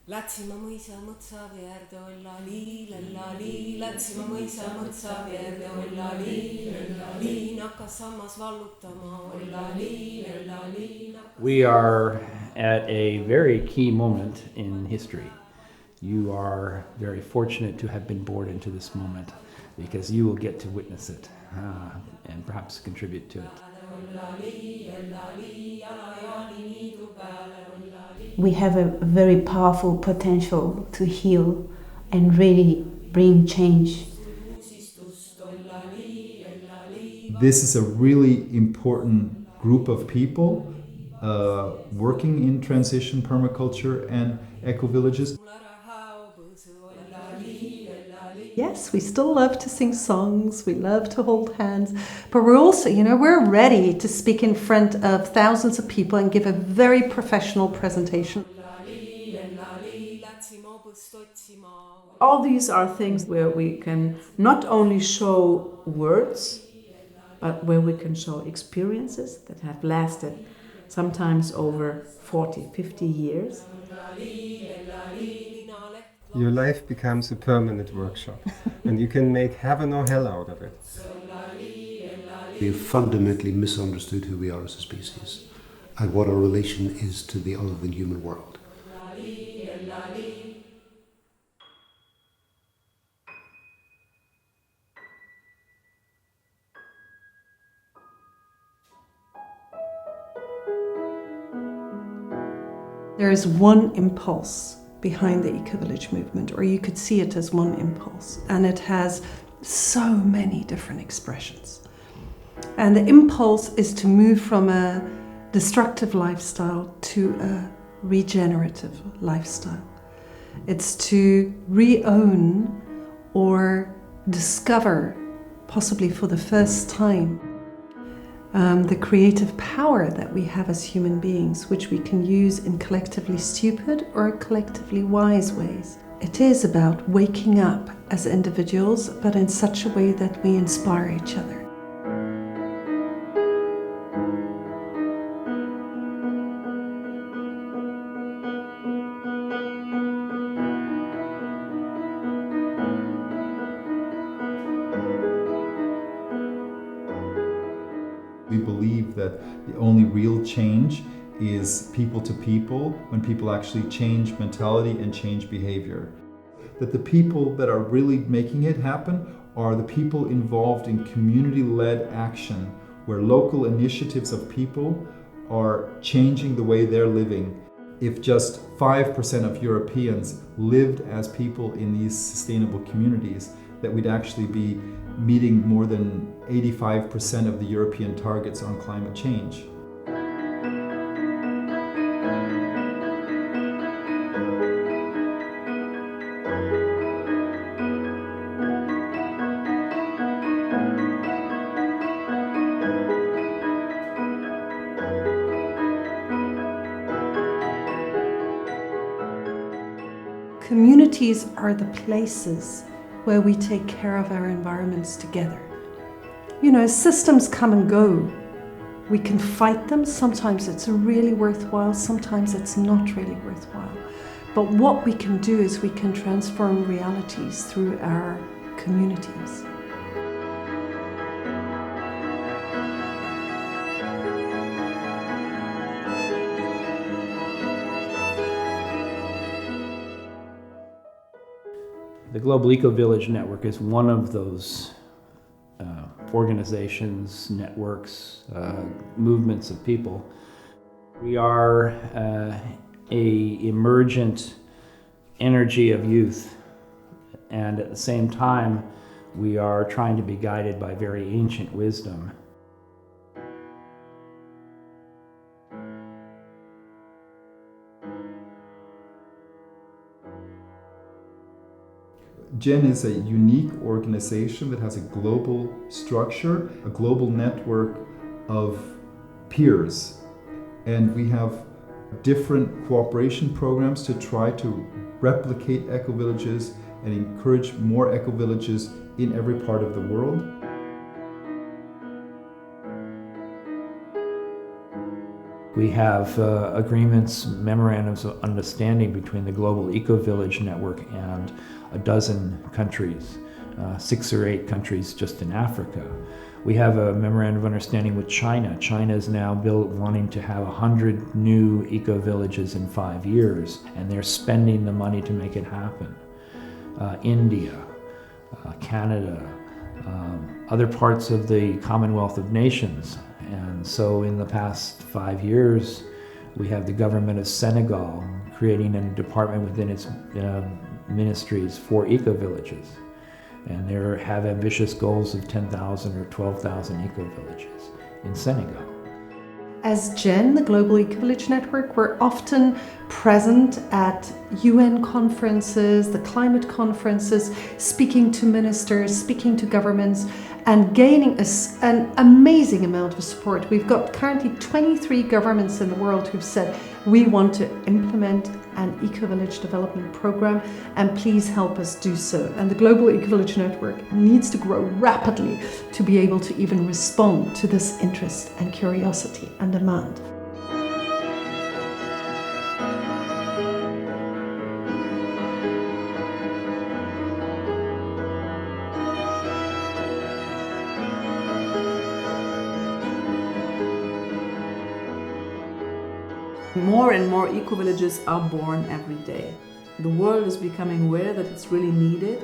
Läksime mõisa mõtsa veerde olla-lii, lalla-lii. Läksime mõisa mõtsa veerde olla-lii, lalla-lii. Nakkas sammas vallutama olla-lii, lalla-lii. We are at a very key moment in history. You are very fortunate to have been born into this moment because you will get to witness it and perhaps contribute to it. We have a very powerful potential to heal and really bring change. This is a really important group of people working in transition permaculture and eco-villages. Yes, we still love to sing songs, we love to hold hands, but we're also, we're ready to speak in front of thousands of people and give a very professional presentation. All these are things where we can not only show words, but where we can show experiences that have lasted sometimes over 40, 50 years. Your life becomes a permanent workshop and you can make heaven or hell out of it. We've fundamentally misunderstood who we are as a species and what our relation is to the other than human world. There is one impulse behind the Eco-Village movement, or you could see it as one impulse, and it has so many different expressions. And the impulse is to move from a destructive lifestyle to a regenerative lifestyle. It's to re-own or discover, possibly for the first time, the creative power that we have as human beings, which we can use in collectively stupid or collectively wise ways. It is about waking up as individuals, but in such a way that we inspire each other. We believe that the only real change is people to people, when people actually change mentality and change behavior. That the people that are really making it happen are the people involved in community-led action, where local initiatives of people are changing the way they're living. If just 5% of Europeans lived as people in these sustainable communities, that we'd actually be meeting more than 85% of the European targets on climate change. Communities are the places where we take care of our environments together. Systems come and go. We can fight them. Sometimes it's really worthwhile, sometimes it's not really worthwhile. But what we can do is we can transform realities through our communities. The Global Eco-Village Network is one of those organizations, networks, movements of people. We are a emergent energy of youth, and at the same time we are trying to be guided by very ancient wisdom. GEN is a unique organization that has a global structure, a global network of peers. And we have different cooperation programs to try to replicate eco-villages and encourage more eco-villages in every part of the world. We have agreements, memorandums of understanding between the Global Eco-Village Network and a dozen countries, 6 or 8 countries just in Africa. We have a memorandum of understanding with China. China is now wanting to have 100 new eco-villages in 5 years, and they're spending the money to make it happen. India, Canada, other parts of the Commonwealth of Nations. And so in the past 5 years, we have the government of Senegal creating a department within its ministries for eco-villages. And they have ambitious goals of 10,000 or 12,000 eco-villages in Senegal. As GEN, the Global Eco-Village Network, we're often present at UN conferences, the climate conferences, speaking to ministers, speaking to governments, and gaining an amazing amount of support. We've got currently 23 governments in the world who've said, we want to implement an eco-village development program, and please help us do so. And the Global Eco-Village Network needs to grow rapidly to be able to even respond to this interest and curiosity and demand. More and more eco-villages are born every day. The world is becoming aware that it's really needed.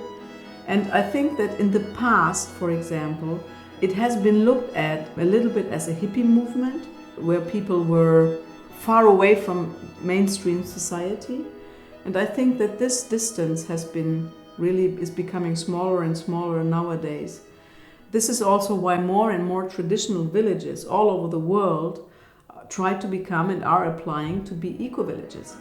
And I think that in the past, for example, it has been looked at a little bit as a hippie movement, where people were far away from mainstream society. And I think that this distance is becoming smaller and smaller nowadays. This is also why more and more traditional villages all over the world try to become and are applying to be eco-villages.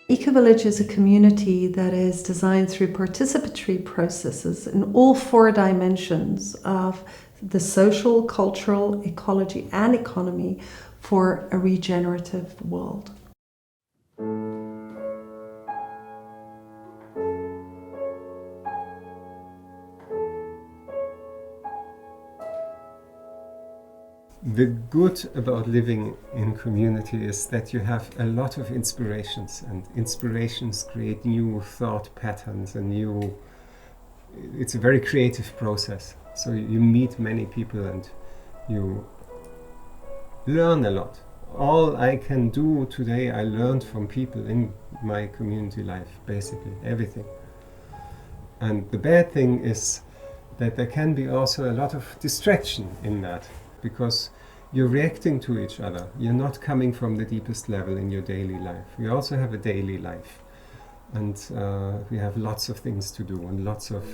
Eco-Village is a community that is designed through participatory processes in all 4 dimensions of the social, cultural, ecology, and economy for a regenerative world. The good about living in community is that you have a lot of inspirations, and inspirations create new thought patterns and it's a very creative process. So you meet many people and you learn a lot. All I can do today, I learned from people in my community life, basically everything. And the bad thing is that there can be also a lot of distraction in that, because you're reacting to each other. You're not coming from the deepest level in your daily life. We also have a daily life, and we have lots of things to do and lots of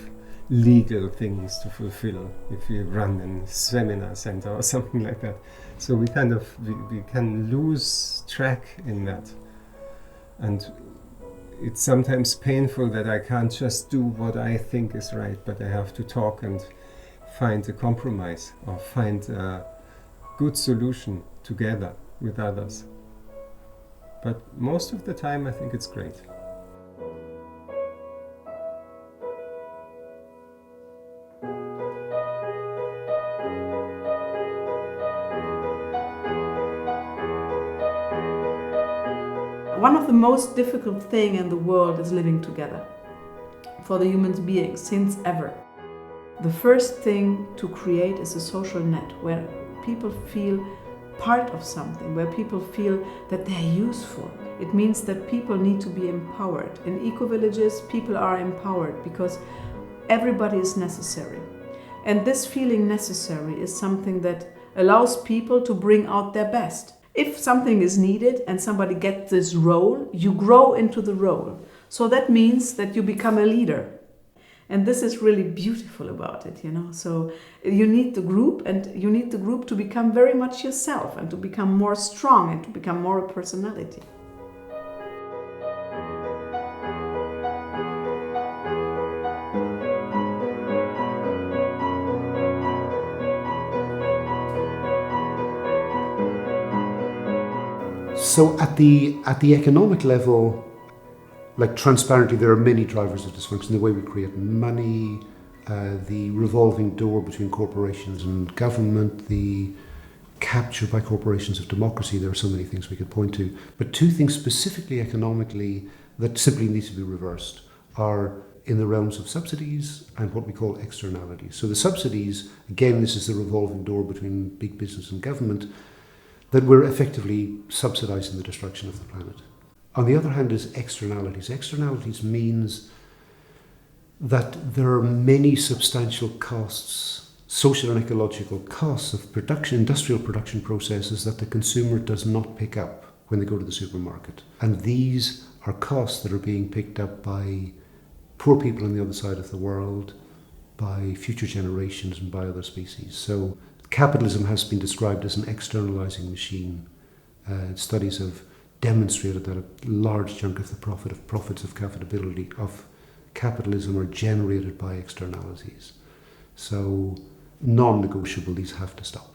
legal things to fulfill if you run a seminar center or something like that. So we can lose track in that. And it's sometimes painful that I can't just do what I think is right, but I have to talk and find a compromise or find a good solution together with others. But most of the time I think it's great. One of the most difficult things in the world is living together for the human beings since ever. The first thing to create is a social net where people feel part of something, where people feel that they're useful. It means that people need to be empowered. In eco-villages, people are empowered because everybody is necessary. And this feeling necessary is something that allows people to bring out their best. If something is needed and somebody gets this role, you grow into the role. So that means that you become a leader. And this is really beautiful about it, So you need the group, and you need the group to become very much yourself and to become more strong and to become more a personality. So at the economic level, like transparently, there are many drivers of dysfunction. The way we create money, the revolving door between corporations and government, the capture by corporations of democracy. There are so many things we could point to. But two things specifically economically that simply need to be reversed are in the realms of subsidies and what we call externalities. So the subsidies, again, this is the revolving door between big business and government, that we're effectively subsidizing the destruction of the planet. On the other hand is externalities. Externalities means that there are many substantial costs, social and ecological costs of production, industrial production processes that the consumer does not pick up when they go to the supermarket. And these are costs that are being picked up by poor people on the other side of the world, by future generations and by other species. So capitalism has been described as an externalizing machine. Studies have demonstrated that a large chunk of the profits of profitability of capitalism are generated by externalities. So non-negotiable, these have to stop.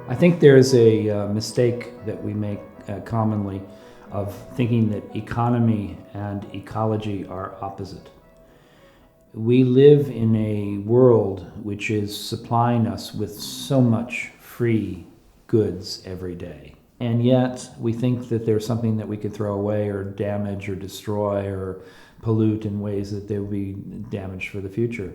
I think there's a mistake that we make commonly of thinking that economy and ecology are opposite. We live in a world which is supplying us with so much free goods every day. And yet we think that there's something that we can throw away or damage or destroy or pollute in ways that there will be damage for the future.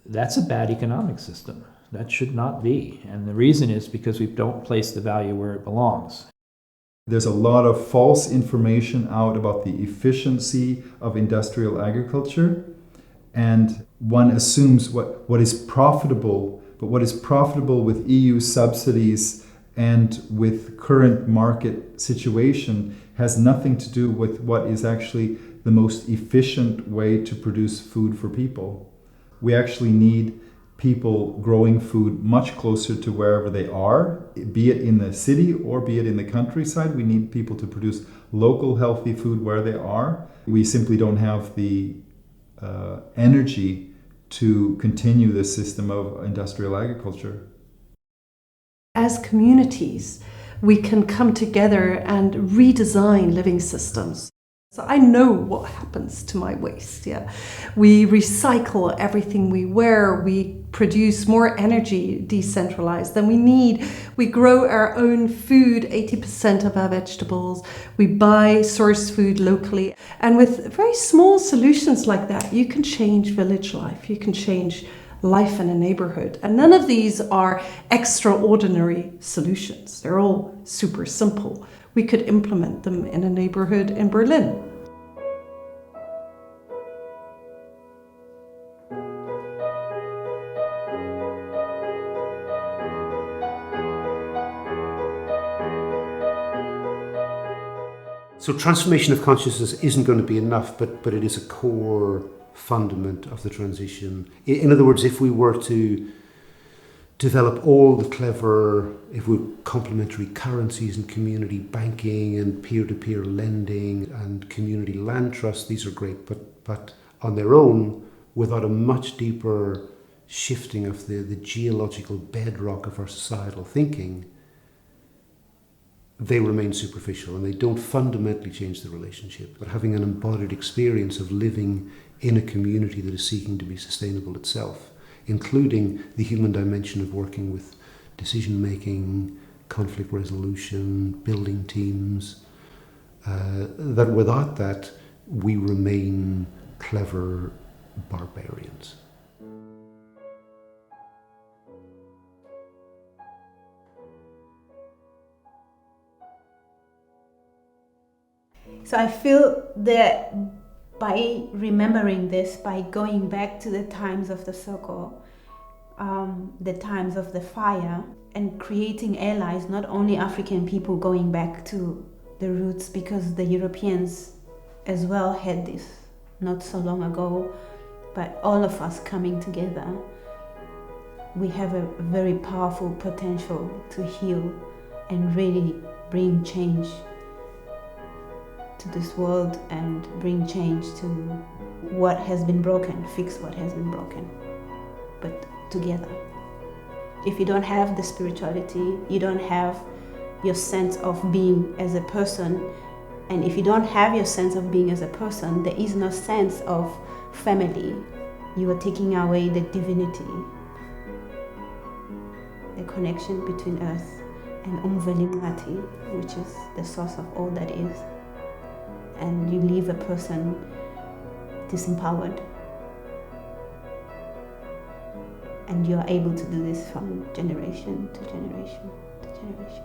That's a bad economic system. That should not be. And the reason is because we don't place the value where it belongs. There's a lot of false information out about the efficiency of industrial agriculture, and one assumes what is profitable, but what is profitable with EU subsidies and with current market situation has nothing to do with what is actually the most efficient way to produce food for people. We actually need people growing food much closer to wherever they are, be it in the city or be it in the countryside. We need people to produce local healthy food where they are. We simply don't have the energy to continue this system of industrial agriculture. As communities, we can come together and redesign living systems. So I know what happens to my waste, yeah. We recycle everything we wear, we produce more energy decentralized than we need. We grow our own food, 80% of our vegetables. We buy source food locally. And with very small solutions like that, you can change village life, you can change life in a neighborhood. And none of these are extraordinary solutions. They're all super simple. We could implement them in a neighborhood in Berlin. So transformation of consciousness isn't going to be enough, but it is a core fundament of the transition. In other words, if we were to develop all the clever, if we complementary currencies and community banking and peer-to-peer lending and community land trust, these are great, but on their own, without a much deeper shifting of the geological bedrock of our societal thinking, they remain superficial and they don't fundamentally change the relationship. But having an embodied experience of living in a community that is seeking to be sustainable itself, including the human dimension of working with decision-making, conflict resolution, building teams, that without that, we remain clever barbarians. So I feel that by remembering this, by going back to the times of the circle, the times of the fire, and creating allies, not only African people going back to the roots, because the Europeans as well had this not so long ago, but all of us coming together, we have a very powerful potential to heal and really bring change to this world and bring change to what has been broken, fix what has been broken, but together. If you don't have the spirituality, you don't have your sense of being as a person, and if you don't have your sense of being as a person, there is no sense of family. You are taking away the divinity, the connection between earth and Umvelimati, which is the source of all that is. And you leave a person disempowered. And you are able to do this from generation to generation to generation.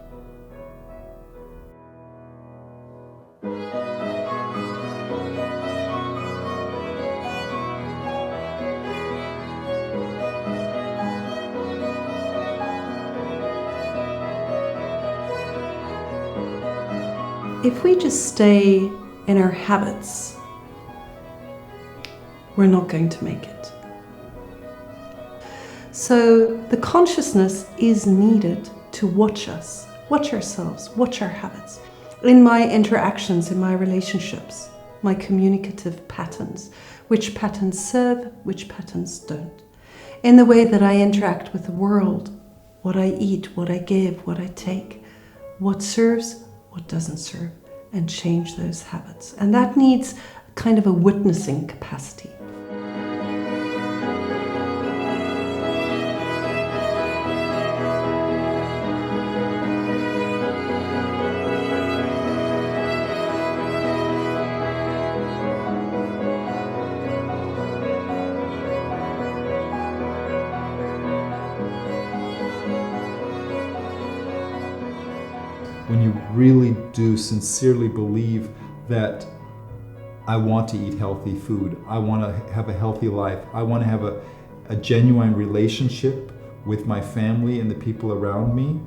If we just stay in our habits, we're not going to make it. So the consciousness is needed to watch us, watch ourselves, watch our habits. In my interactions, in my relationships, my communicative patterns, which patterns serve, which patterns don't. In the way that I interact with the world, what I eat, what I give, what I take, what serves, what doesn't serve, and change those habits. And that needs kind of a witnessing capacity. When you really do sincerely believe that I want to eat healthy food, I want to have a healthy life, I want to have a genuine relationship with my family and the people around me,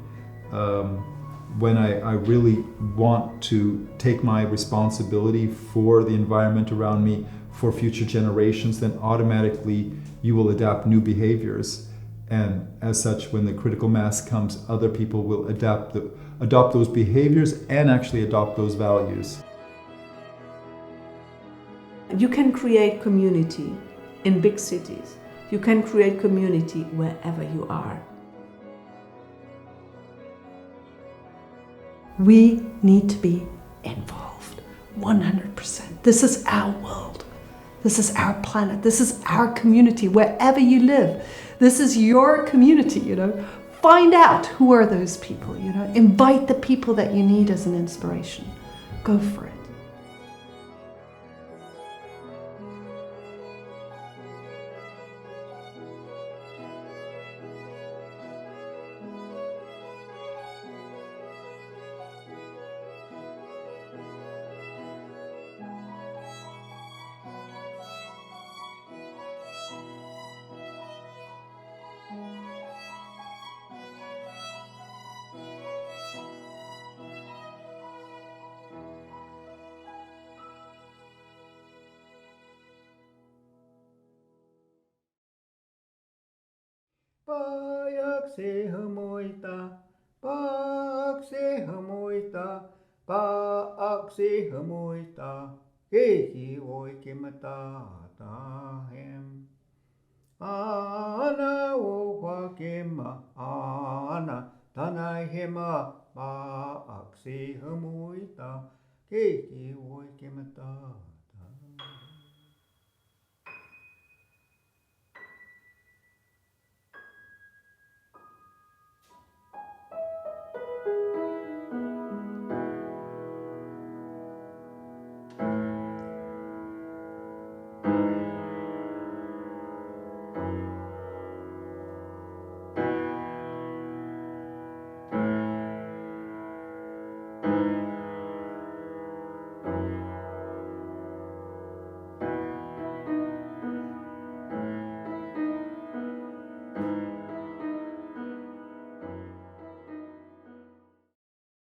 when I really want to take my responsibility for the environment around me, for future generations, then automatically you will adapt new behaviors. And as such, when the critical mass comes, other people will adopt those behaviors and actually adopt those values. You can create community in big cities. You can create community wherever you are. We need to be involved, 100%. This is our world. This is our planet. This is our community, wherever you live. This is your community, Find out who are those people, Invite the people that you need as an inspiration. Go for it. Paakse hamoita, paakse hamoita, paakse hamoita, kehi oikemata tahem. Ana o wakema, ana tanahema, paakse hamoita, kehi oikemata.